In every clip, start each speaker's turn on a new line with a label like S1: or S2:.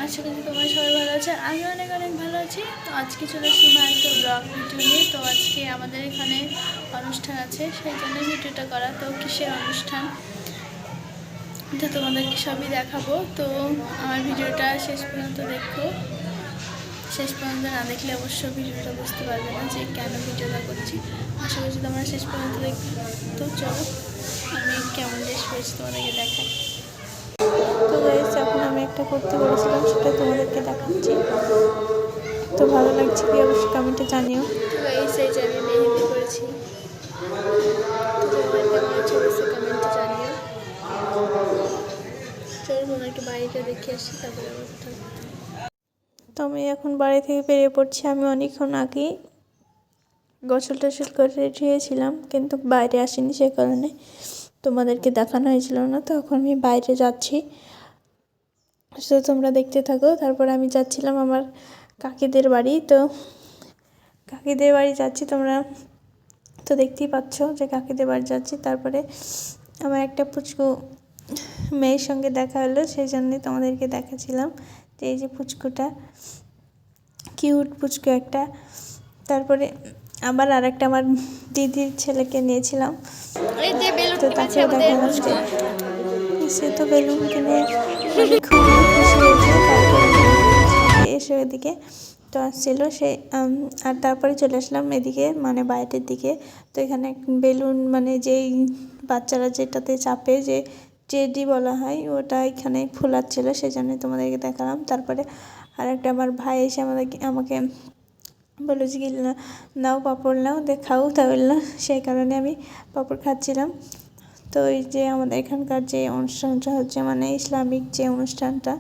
S1: আশা করি তোমরা সবাই ভালো আছে। আমি অনেক অনেক ভালো আছি। তো আজকে চলে এসেছি একটা ব্লগ ভিডিও নিয়ে। তো আজকে আমাদের এখানে অনুষ্ঠান আছে, সেই জন্য ভিডিওটা করা। তো কিসের অনুষ্ঠান তো তোমাদেরকে সবই দেখাবো। তো আমার ভিডিওটা শেষ পর্যন্ত দেখো। শেষ পর্যন্ত না দেখলে অবশ্য ভিডিওটা বুঝতে পারবে না যে কেন ভিডিওটা করছি। আশা করছি তোমরা শেষ পর্যন্ত দেখবে। তো চলো আমি কেমন ড্রেস করেছি তোমাদেরকে দেখাই। তো গাইস, এখন আমি একটা কুর্তি করেছিলাম, সেটা তোমাদেরকে দেখাচ্ছি। তো ভালো লাগছে কি অবশ্যই কমেন্টে জানিও। তো গাইস, এই যে আমি মেহেন্দি করেছি, তো তোমাদের কেমন হচ্ছে অবশ্যই কমেন্টে জানিও। চলো তোমাদেরকে বাড়িটা দেখে আসি, তারপরে আবার কথা। তো আমি এখন বাড়ি থেকে বেরিয়ে পড়ছি। আমি অনেকক্ষণ আগেই গোসল টোসল করে রেডি হয়েছিলাম, কিন্তু বাইরে আসিনি, সে কারণে তোমাদেরকে দেখানো হয়েছিল না। তো এখন আমি বাইরে যাচ্ছি, তো তোমরা দেখতে থাকো। তারপর আমি যাচ্ছিলাম আমার কাকিদের বাড়ি। তো কাকিদের বাড়ি যাচ্ছি, তোমরা তো দেখতেই পাচ্ছ যে কাকিদের বাড়ি যাচ্ছি। তারপরে আমার একটা পুচকু মেয়ের সঙ্গে দেখা হলো, সেই জন্যই তোমাদেরকে দেখাচ্ছিলাম যে এই যে পুচকুটা, কিউট পুচকু একটা। তারপরে আবার আরেকটা আমার দিদির ছেলেকে নিয়েছিলাম, তো তাকেও দেখালাম যে সে তো বেলুন কিনে মানে খুবই খুশি হয়েছে। তারপরে এসে ওদিকে তো আসছিল সে, আর তারপরে চলে আসলাম এদিকে মানে বাইরের দিকে। তো এখানে বেলুন মানে যেই বাচ্চারা যেটাতে চাপে, যে টেডি বলা হয়, ওটা এখানে ফোলাচ্ছিল, সেই জন্য তোমাদেরকে দেখালাম। তারপরে আর একটা আমার ভাই এসে আমাকে বললো যে নাও পাঁপড় নাও, দেখাও তাহলে, সেই কারণে আমি পাঁপড় খাচ্ছিলাম। তো এই যে আমাদের এখানকার যে অনুষ্ঠানটা হচ্ছে মানে ইসলামিক যে অনুষ্ঠানটা,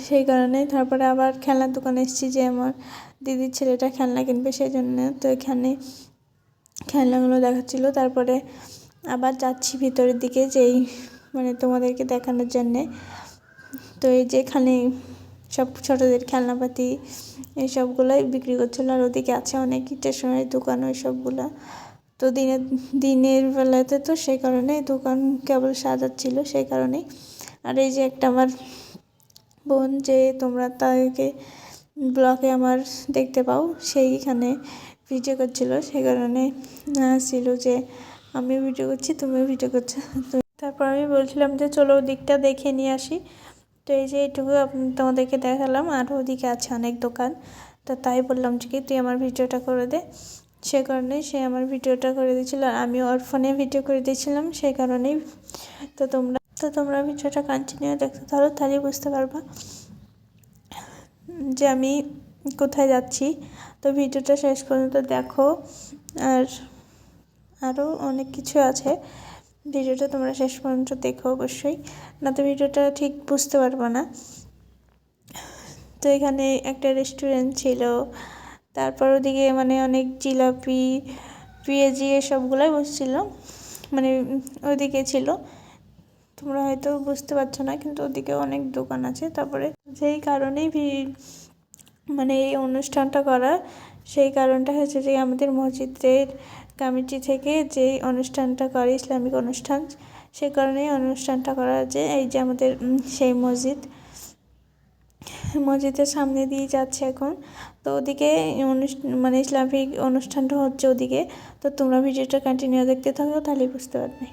S1: সেই কারণে। তারপরে আবার খেলনার দোকানে এসেছি, যে আমার দিদির ছেলেটা খেলনা কিনবে, সেই জন্য। তো এখানে খেলনাগুলো দেখাচ্ছিলো। তারপরে আবার যাচ্ছি ভিতরের দিকে, যেই মানে তোমাদেরকে দেখানোর জন্যে। তো এই যে এখানে সব ছোটোদের খেলনাপাতি এইসবগুলোই বিক্রি করছিলো। আর ওদিকে আছে অনেক স্টেশনারি দোকান, ওই সবগুলো। তো দিনের বেলাতে তো সেই কারণে দোকান কেবল সাজাচ্ছিল, সেই কারণেই। আর এই যে একটা আমার বোন, যে তোমরা তাকে ব্লগে আমার দেখতে পাও, সেইখানে ভিডিও করছিল, সেই কারণে ছিল যে আমি ভিডিও করছি, তুমিও ভিডিও করছো। তারপর আমি বলছিলাম যে চলো ওদিকটা দেখে নিয়ে আসি। তো এই যে এইটুকু তোমাদেরকে দেখালাম, আর ওদিকে আছে অনেক দোকান। তো তাই বললাম যে কি তুই আমার ভিডিওটা করে দে, সে কারণে সে আমার ভিডিওটা করে দিয়েছিল, আর আমি ওর ফোনে ভিডিও করে দিয়েছিলাম, সেই কারণেই। তো তোমরা ভিডিওটা কন্টিনিউ দেখতে থাকো, তাহলেই বুঝতে পারবা যে আমি কোথায় যাচ্ছি। তো ভিডিওটা শেষ পর্যন্ত দেখো, আর আরও অনেক কিছু আছে, ভিডিওটা তোমরা শেষ পর্যন্ত দেখো অবশ্যই, না তো ভিডিওটা ঠিক বুঝতে পারবে না। তো এখানে একটা রেস্টুরেন্ট ছিল, তারপর ওদিকে মানে অনেক জিলাপি পেঁয়াজি এসবগুলোই বসছিল, মানে ওদিকে ছিল। তোমরা হয়তো বুঝতে পারছো না, কিন্তু ওদিকে অনেক দোকান আছে। তারপরে যেই কারণেই মানে এই অনুষ্ঠানটা করা, সেই কারণটা হচ্ছে যে আমাদের মসজিদের কমিটি থেকে যে অনুষ্ঠানটা করে, ইসলামিক অনুষ্ঠান, সেই কারণেই অনুষ্ঠানটা করা হচ্ছে। এই যে আমাদের সেই মসজিদের সামনে দিয়ে যাচ্ছে এখন। তো ওদিকে মানে ইসলামিক অনুষ্ঠানটা হচ্ছে ওদিকে। তো তোমরা ভিডিওটা কন্টিনিউ দেখতে থাকো, তাহলেই বুঝতে পারবে।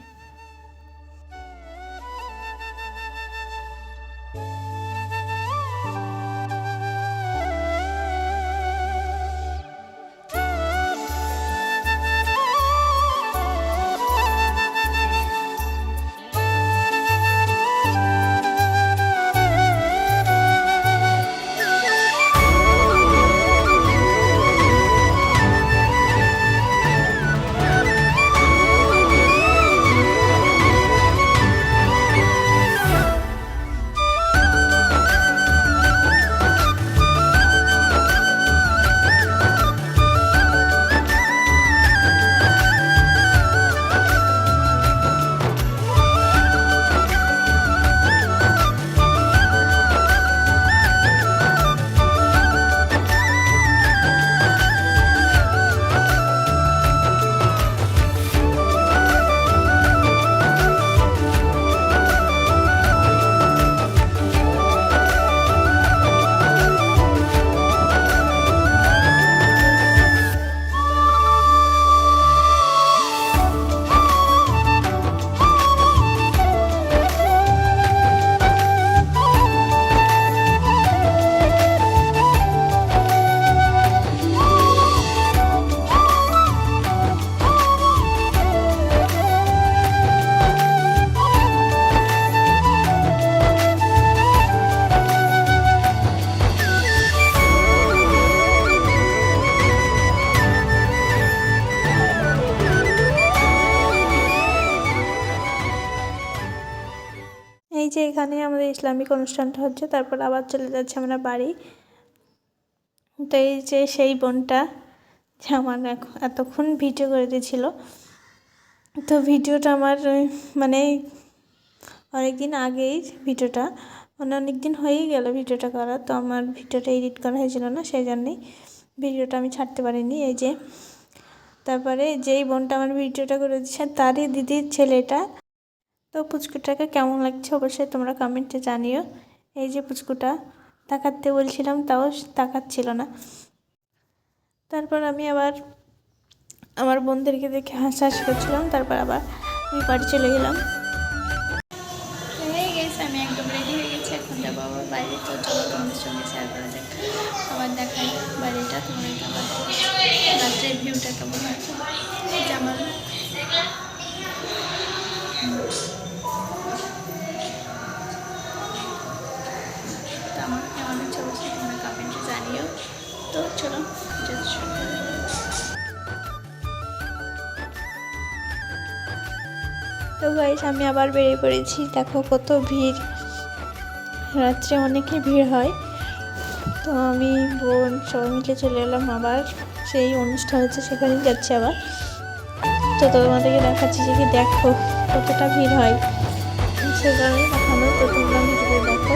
S1: এখানে আমাদের ইসলামিক অনুষ্ঠানটা হচ্ছে, তারপর আবার চলে যাচ্ছে আমরা বাড়ি। তো এই যে সেই বোনটা যে আমার এতক্ষণ ভিডিও করে দিয়েছিল, তো ভিডিওটা আমার মানে অনেক দিন আগেই ভিডিওটা, মানে অনেক দিন হয়েই গেল ভিডিওটা করা, তো আমার ভিডিওটা এডিট করা হয়েছিল না, সেই জন্যই ভিডিওটা আমি ছাড়তে পারিনি। এই যে তারপরে যেই বোনটা আমার ভিডিওটা করে দিচ্ছে তারই দিদির ছেলেটা। তো পুচকুটাকে কেমন লাগছে অবশ্যই তোমরা কমেন্টে জানিও। এই যে পুচকুটা তাকাতে বলছিলাম তাও তাকাচ্ছিল না। তারপর আমি আবার আমার বোনদেরকে দেখে হাসাহাসি করছিলাম, তারপর আবার আমি বাড়ি চলে গেলাম। হয়ে গেছে, আমি একদম রেডি হয়ে গেছি, এখন যাবো আবার বাইরে। তো চলো তোমাদের সঙ্গে শেয়ার করা যাক, আবার দেখাই বাড়িটা তোমাদেরকে, আবার রাত্রের ভিউটা কেমন হয়েছে। আমার তো আমার কেমন হচ্ছে অবশ্যই তোমরা কমেন্টে জানিও। তো চলো তো গাইস আমি আবার বেরিয়ে পড়েছি। দেখো কত ভিড়, রাত্রে অনেকই ভিড় হয়। তো আমি বোন সবাই মিলে চলে এলাম আবার, সেই অনুষ্ঠান হচ্ছে সেখানেই যাচ্ছি আবার। তো তোমাদেরকে দেখাচ্ছি যে কি দেখো কতটা ভিড় হয়, সে কারণে দেখানো। তো তোমরা ভিডিও দেখো।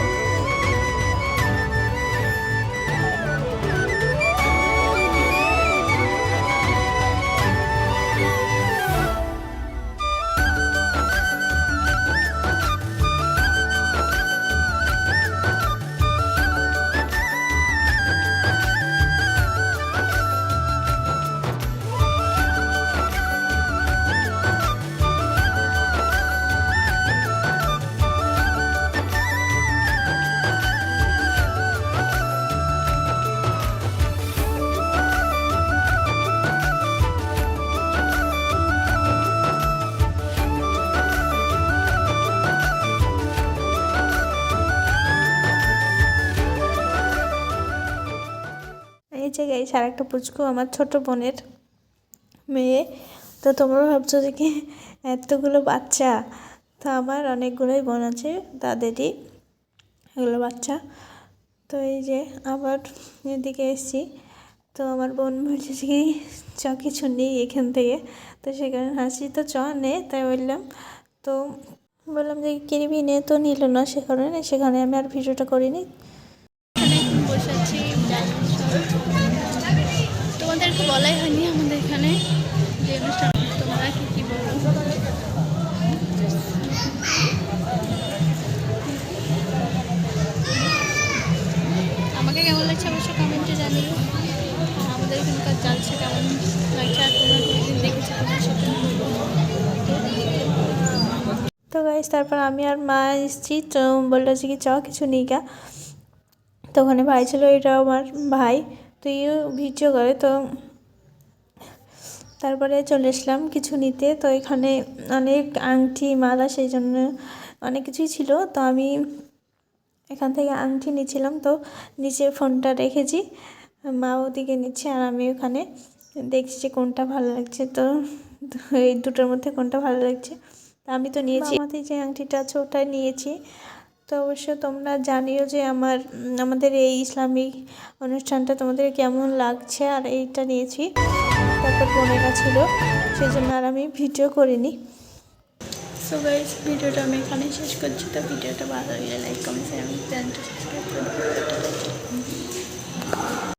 S1: এই যে গাইস আর একটা পুচকু আমার ছোট বোনের মেয়ে। তো তোমরা ভাবছো যে কি এতগুলো বাচ্চা, তো আমার অনেকগুলোই বোন আছে, তাদেরই এগুলো বাচ্চা। তো এই যে আবার এদিকে এসেছি, তো আমার বোন বলছে যে কি চ কিছু নেই এখান থেকে, তো সেখানে হাসি তো চ নে, তাই বললাম। তো বললাম যে কিনবি নে, তো নিল না, সেখানে আমি আর ভিডিওটা করিনি। বসে আছি, তোমাদেরকে বলাই হয়নি আমাদের এখানে যে অনুষ্ঠান, তোমরা কি বলো। আমাকে কেমন লাগছে অবশ্যই কমেন্টে জানিও, আর আমাদের এখানকার জালসা কেমন লাগছে, আর তোমরা কোনোদিন দেখেছো কিনা সেটা। তো গাইস তারপর আমি আর মা এসেছি, তো বললো যে কি চ কিছু নিই গা। তো ওখানে ভাই ছিল, এটাও আমার ভাই, তো ইও ভিডিও করে। তো তারপরে চলে আসলাম কিছু নিতে। তো এখানে অনেক আংটি মালা সেই জন্য অনেক কিছুই ছিল, তো আমি এখান থেকে আংটি নিচ্ছিলাম। তো নিচে ফোনটা রেখেছি, মা ওদিকে নিচ্ছে আর আমি ওখানে দেখছি যে কোনটা ভালো লাগছে। তো এই দুটোর মধ্যে কোনটা ভালো লাগছে, তো আমি তো নিয়েছি, আমাদের যে আংটিটা আছে ওটাই নিয়েছি। তো অবশ্য তোমরা জানিও যে আমাদের এই ইসলামিক অনুষ্ঠানটা তোমাদের কেমন লাগছে, আর এইটা নিয়েছি। তারপর বোনেরা ছিল, সেই জন্য আর আমি ভিডিও করিনি। সো গাইস ভিডিওটা আমি এখানেই শেষ করছি। তো ভিডিওটা ভালো লাগলে লাইক কমেন্ট শেয়ার, চ্যানেলটা সাবস্ক্রাইব করতে